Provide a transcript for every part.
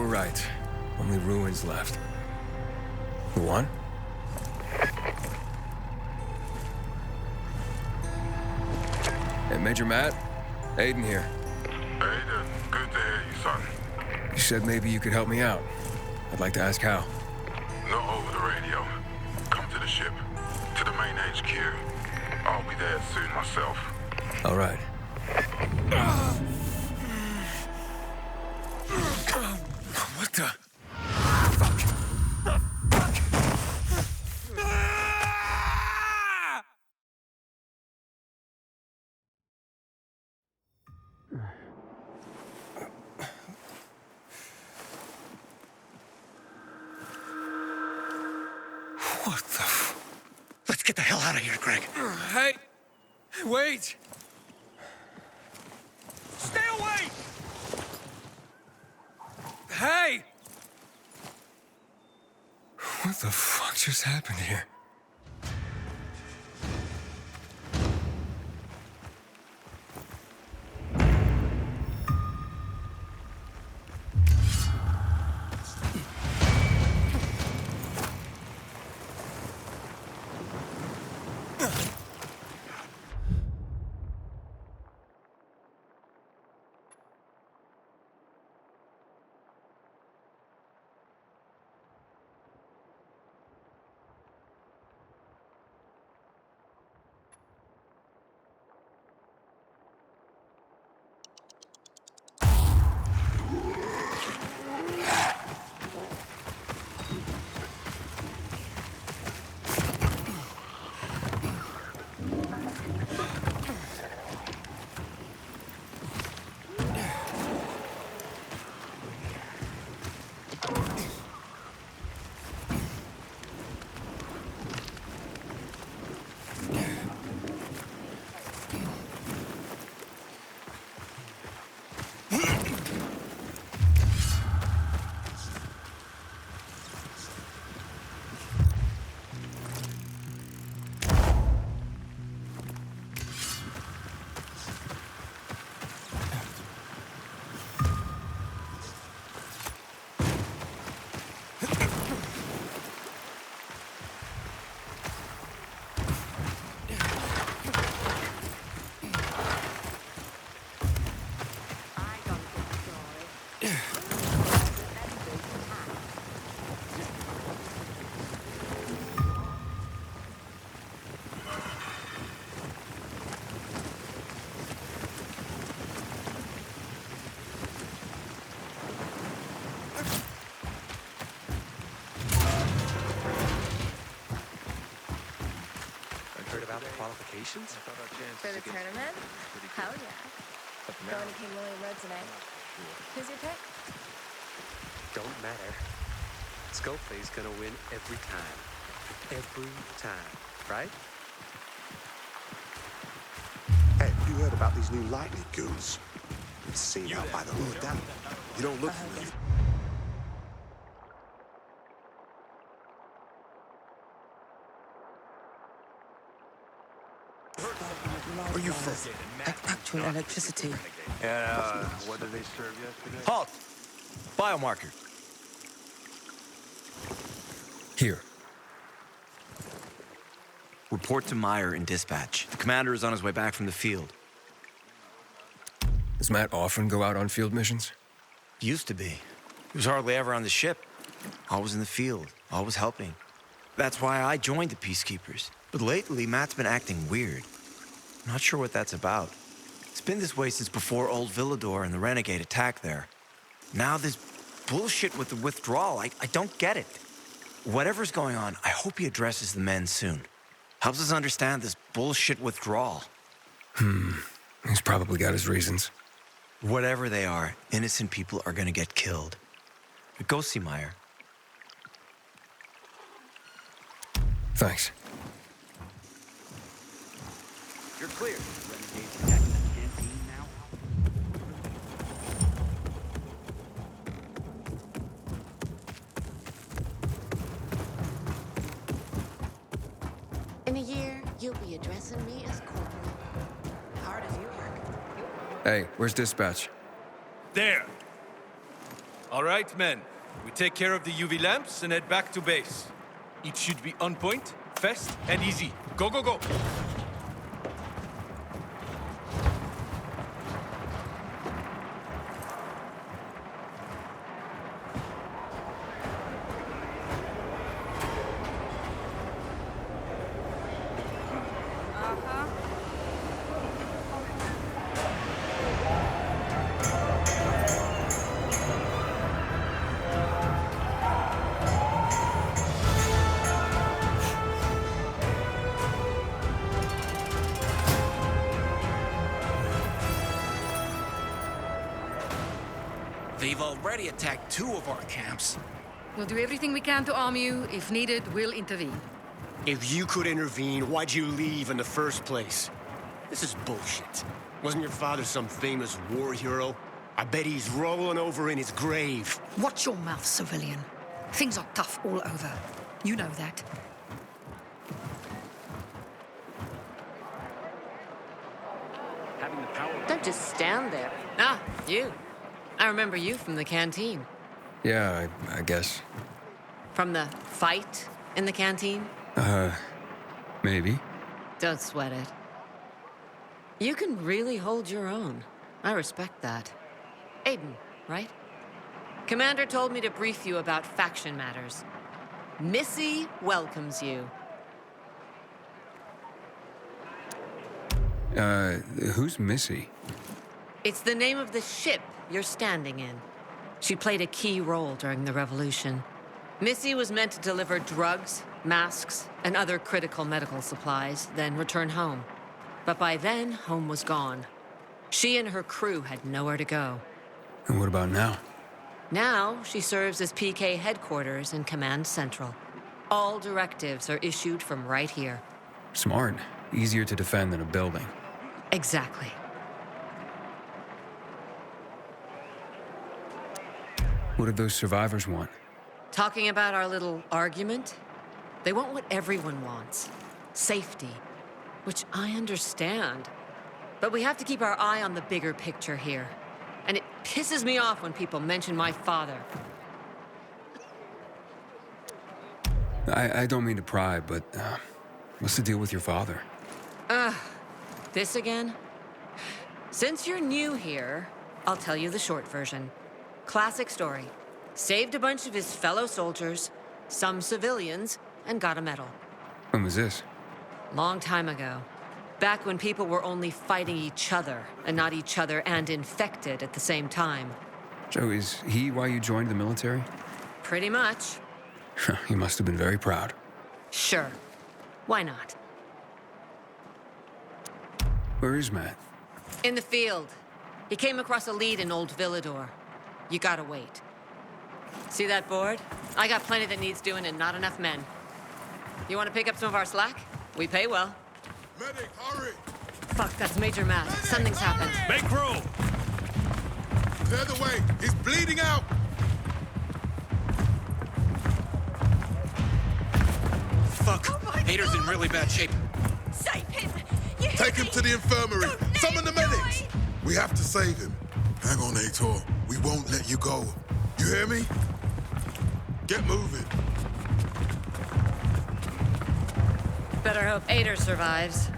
right. Only ruins left. Who won? Hey, Major Matt. Aiden here. Aiden, good to hear you, son. You said maybe you could help me out. I'd like to ask how. Not over the radio. Come to the ship. To the main HQ. I'll be there soon myself. All right. What the? What the? Let's get the hell out of here, Greg. Hey! Wait! Stay away! Hey! What the fuck just happened here? Qualifications? For the tournament? Hell yeah. Going to King William Road tonight. Who's your pick? Don't matter. Skullface gonna win every time. Every time, right? Hey, you heard about these new lightning goons? It's seen out by the hood, damn. You don't look familiar. Where are you from? Actual electricity. And, what did they serve yesterday? Halt! Biomarker. Here. Report to Meyer in dispatch. The commander is on his way back from the field. Does Matt often go out on field missions? Used to be. He was hardly ever on the ship. Always in the field, always helping. That's why I joined the Peacekeepers. But lately, Matt's been acting weird. Not sure what that's about. It's been this way since before old Villador and the Renegade attack there. Now this bullshit with the withdrawal, I don't get it. Whatever's going on, I hope he addresses the men soon. Helps us understand this bullshit withdrawal. He's probably got his reasons. Whatever they are, innocent people are gonna get killed. But go see Meyer. Thanks. You're clear. Renegades attacking the canteen now? In a year, you'll be addressing me as corporal. Hard as you work. Hey, where's dispatch? There. All right, men. We take care of the UV lamps and head back to base. It should be on point, fast, and easy. Go, go, go! They've already attacked 2 of our camps. We'll do everything we can to arm you. If needed, we'll intervene. If you could intervene, why'd you leave in the first place? This is bullshit. Wasn't your father some famous war hero? I bet he's rolling over in his grave. Watch your mouth, civilian. Things are tough all over. You know that. Having the power. Don't just stand there. Ah, you. I remember you from the canteen. Yeah, I guess. From the fight in the canteen? Maybe. Don't sweat it. You can really hold your own. I respect that. Aiden, right? Commander told me to brief you about faction matters. Missy welcomes you. Who's Missy? It's the name of the ship you're standing in. She played a key role during the revolution. Missy was meant to deliver drugs, masks, and other critical medical supplies, then return home. But by then, home was gone. She and her crew had nowhere to go. And what about now? Now, she serves as PK headquarters in Command Central. All directives are issued from right here. Smart. Easier to defend than a building. Exactly. What did those survivors want? Talking about our little argument? They want what everyone wants. Safety. Which I understand. But we have to keep our eye on the bigger picture here. And it pisses me off when people mention my father. I don't mean to pry, but what's the deal with your father? This again? Since you're new here, I'll tell you the short version. Classic story. Saved a bunch of his fellow soldiers, some civilians, and got a medal. When was this? Long time ago. Back when people were only fighting each other, and not each other and infected at the same time. So is he why you joined the military? Pretty much. He must have been very proud. Sure. Why not? Where is Matt? In the field. He came across a lead in Old Villador. You gotta wait. See that board? I got plenty that needs doing and not enough men. You wanna pick up some of our slack? We pay well. Medic, hurry! Fuck, that's Major Matt. Medic, Something's hurry! happened. Make room! Clear the way! He's bleeding out! Fuck! Hader's in really bad shape. Save him! You Take him to the infirmary! Don't let Summon the him medics! die! We have to save him. Hang on, Aitor. We won't let you go. You hear me? Get moving. Better hope Ader survives.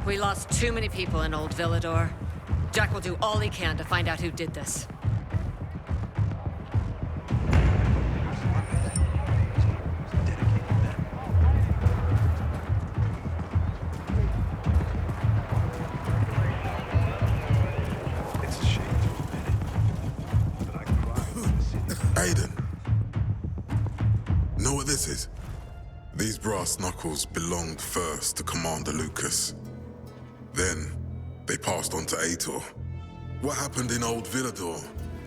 We lost too many people in Old Villador. Jack will do all he can to find out who did this. Aiden. Know what this is? These brass knuckles belonged first to Commander Lucas. Then, they passed on to Aitor. What happened in Old Villador?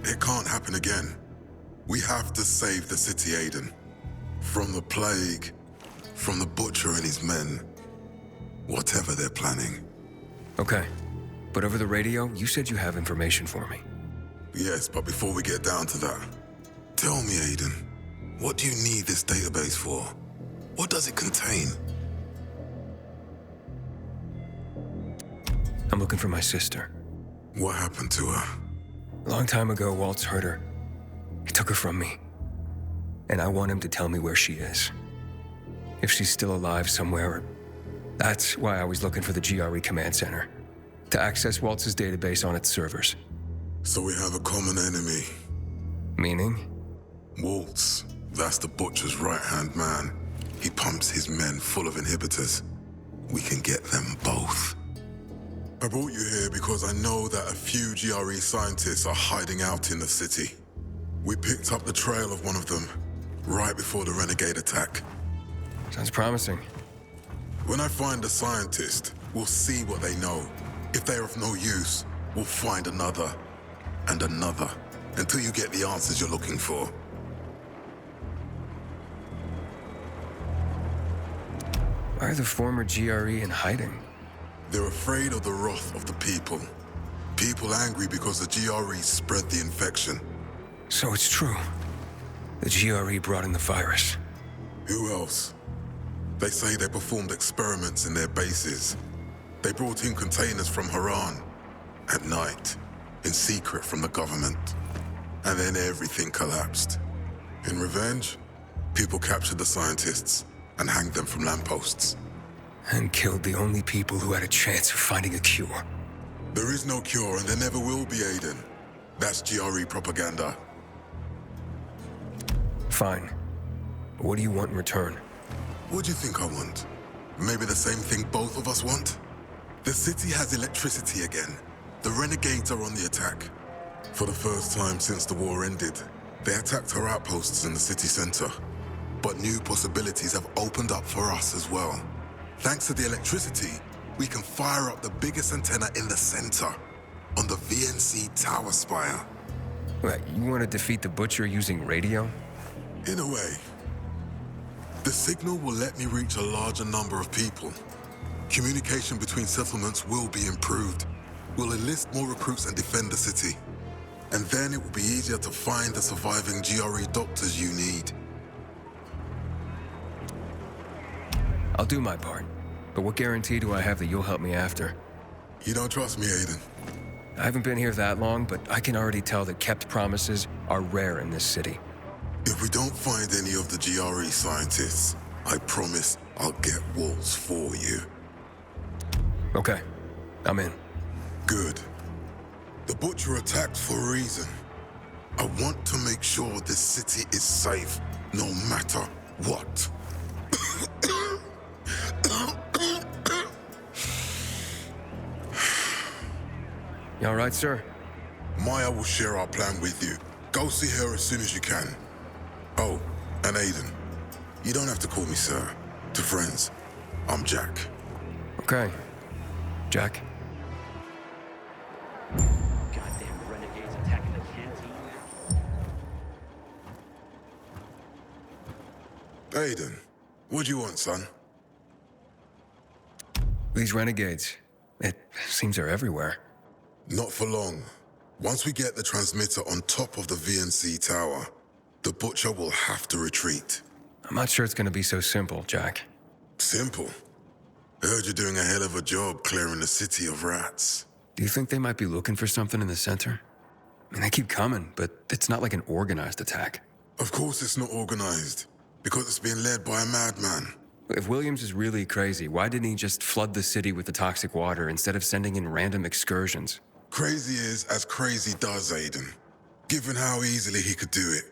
It can't happen again. We have to save the city, Aiden. From the plague, from the Butcher and his men. Whatever they're planning. Okay. But over the radio, you said you have information for me. Yes, but before we get down to that, tell me, Aiden, what do you need this database for? What does it contain? I'm looking for my sister. What happened to her? A long time ago, Waltz hurt her. He took her from me. And I want him to tell me where she is. If she's still alive somewhere. That's why I was looking for the GRE command center. To access Waltz's database on its servers. So we have a common enemy. Meaning? Waltz. That's the Butcher's right-hand man. He pumps his men full of inhibitors. We can get them both. I brought you here because I know that a few GRE scientists are hiding out in the city. We picked up the trail of one of them right before the Renegade attack. Sounds promising. When I find a scientist, we'll see what they know. If they're of no use, we'll find another and another until you get the answers you're looking for. Why are the former GRE in hiding? They're afraid of the wrath of the people. People angry because the GRE spread the infection. So it's true. The GRE brought in the virus. Who else? They say they performed experiments in their bases. They brought in containers from Haran at night, in secret from the government. And then everything collapsed. In revenge, people captured the scientists and hanged them from lampposts. And killed the only people who had a chance of finding a cure. There is no cure and there never will be, Aiden. That's GRE propaganda. Fine. What do you want in return? What do you think I want? Maybe the same thing both of us want? The city has electricity again. The Renegades are on the attack. For the first time since the war ended, they attacked our outposts in the city center. But new possibilities have opened up for us as well. Thanks to the electricity, we can fire up the biggest antenna in the center, on the VNC tower spire. What, you want to defeat the Butcher using radio? In a way. The signal will let me reach a larger number of people. Communication between settlements will be improved. We'll enlist more recruits and defend the city. And then it will be easier to find the surviving GRE doctors you need. I'll do my part. But what guarantee do I have that you'll help me after? You don't trust me, Aiden? I haven't been here that long, but I can already tell that kept promises are rare in this city. If we don't find any of the GRE scientists, I promise I'll get Waltz for you. Okay, I'm in. Good. The Butcher attacked for a reason. I want to make sure this city is safe, no matter what. You all right, sir? Maya will share our plan with you. Go see her as soon as you can. Oh, and Aiden, you don't have to call me sir. To friends, I'm Jack. Okay. Jack. Goddamn renegades attacking the canteen. Aiden, what do you want, son? These renegades, it seems they're everywhere. Not for long. Once we get the transmitter on top of the VNC tower, the Butcher will have to retreat. I'm not sure it's gonna be so simple, Jack. Simple? I heard you're doing a hell of a job clearing the city of rats. Do you think they might be looking for something in the center? I mean, they keep coming, but it's not like an organized attack. Of course it's not organized, because it's being led by a madman. If Williams is really crazy, why didn't he just flood the city with the toxic water instead of sending in random excursions? Crazy is as crazy does, Aiden. Given how easily he could do it.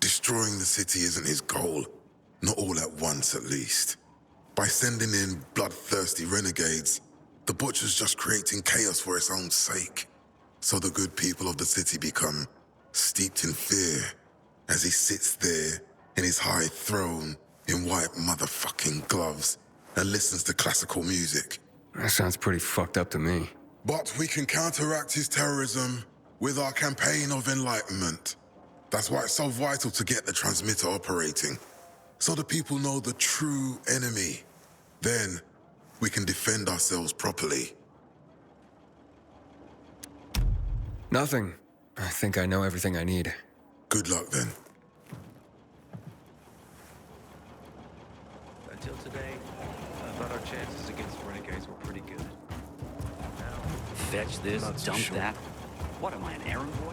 Destroying the city isn't his goal. Not all at once, at least. By sending in bloodthirsty renegades, the Butcher's just creating chaos for its own sake. So the good people of the city become steeped in fear as he sits there in his high throne in white motherfucking gloves and listens to classical music. That sounds pretty fucked up to me. But we can counteract his terrorism with our campaign of enlightenment. That's why it's so vital to get the transmitter operating, so the people know the true enemy. Then we can defend ourselves properly. Nothing. I think I know everything I need. Good luck then. Until today, I thought our chances against renegades were pretty good. Fetch this, dump that. What am I, an errand boy?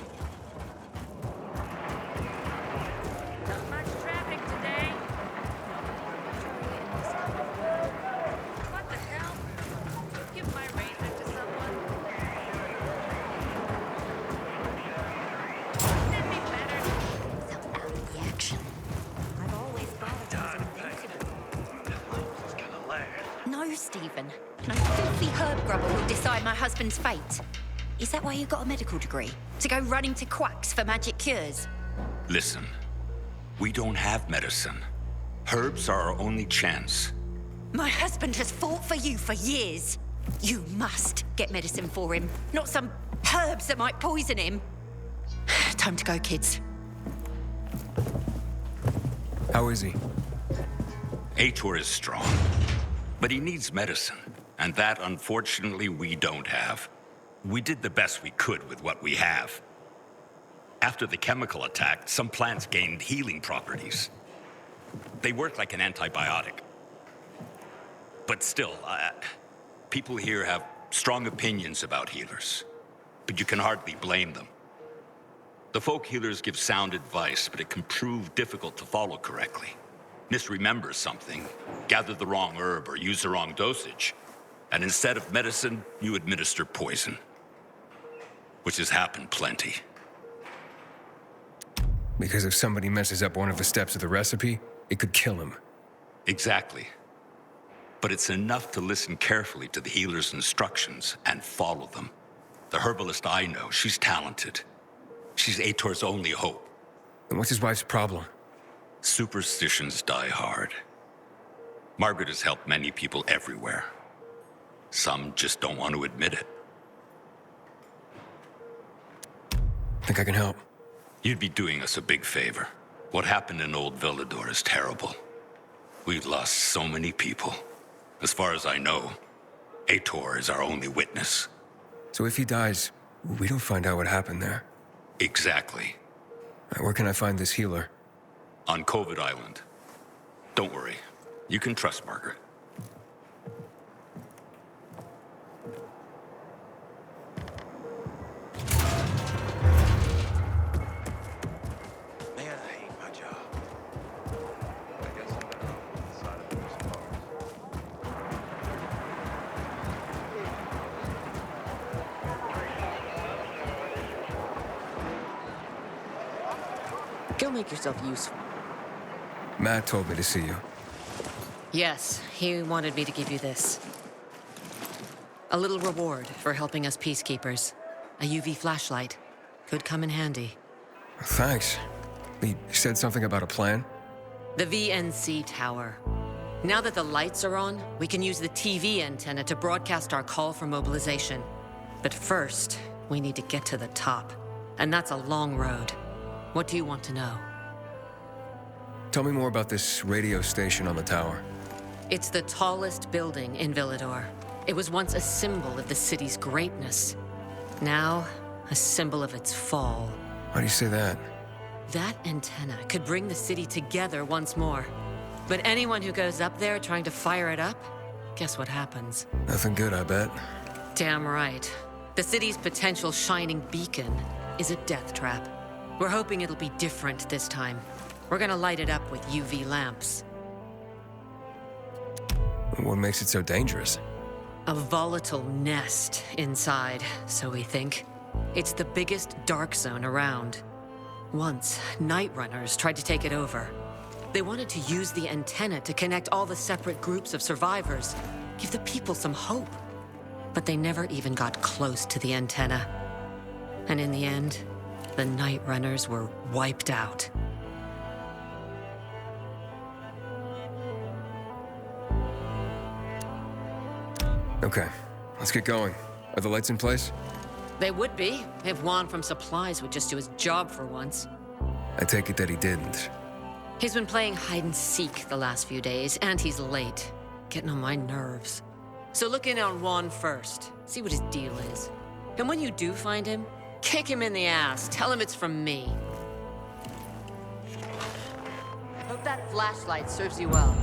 even. No filthy herb grubber will decide my husband's fate. Is that why you got a medical degree? To go running to quacks for magic cures? Listen, we don't have medicine. Herbs are our only chance. My husband has fought for you for years. You must get medicine for him, not some herbs that might poison him. Time to go, kids. How is he? Aitor is strong, but he needs medicine, and that, unfortunately, we don't have. We did the best we could with what we have. After the chemical attack, some plants gained healing properties. They work like an antibiotic. But still, people here have strong opinions about healers, but you can hardly blame them. The folk healers give sound advice, but it can prove difficult to follow correctly. Misremember something, gather the wrong herb, or use the wrong dosage, and instead of medicine, you administer poison. Which has happened plenty. Because if somebody messes up one of the steps of the recipe, it could kill him. Exactly. But it's enough to listen carefully to the healer's instructions and follow them. The herbalist I know, she's talented. She's Aitor's only hope. And what's his wife's problem? Superstitions die hard. Margaret has helped many people everywhere. Some just don't want to admit it. Think I can help? You'd be doing us a big favor. What happened in Old Villador is terrible. We've lost so many people. As far as I know, Aitor is our only witness. So if he dies, we don't find out what happened there. Exactly. Where can I find this healer? On COVID Island. Don't worry. You can trust Margaret. Man, I hate my job. I guess I'm better off on the side of the worst cars. Go make yourself useful. Matt told me to see you. Yes, he wanted me to give you this. A little reward for helping us peacekeepers. A UV flashlight. Could come in handy. Thanks. He said something about a plan? The VNC tower. Now that the lights are on, we can use the TV antenna to broadcast our call for mobilization. But first, we need to get to the top. And that's a long road. What do you want to know? Tell me more about this radio station on the tower. It's the tallest building in Villador. It was once a symbol of the city's greatness. Now, a symbol of its fall. Why do you say that? That antenna could bring the city together once more. But anyone who goes up there trying to fire it up, guess what happens? Nothing good, I bet. Damn right. The city's potential shining beacon is a death trap. We're hoping it'll be different this time. We're gonna light it up with UV lamps. What makes it so dangerous? A volatile nest inside, so we think. It's the biggest dark zone around. Once, night runners tried to take it over. They wanted to use the antenna to connect all the separate groups of survivors, give the people some hope. But they never even got close to the antenna. And in the end, the night runners were wiped out. Okay, let's get going. Are the lights in place? They would be, if Juan from Supplies would just do his job for once. I take it that he didn't. He's been playing hide and seek the last few days, and he's late. Getting on my nerves. So look in on Juan first. See what his deal is. And when you do find him, kick him in the ass. Tell him it's from me. Hope that flashlight serves you well.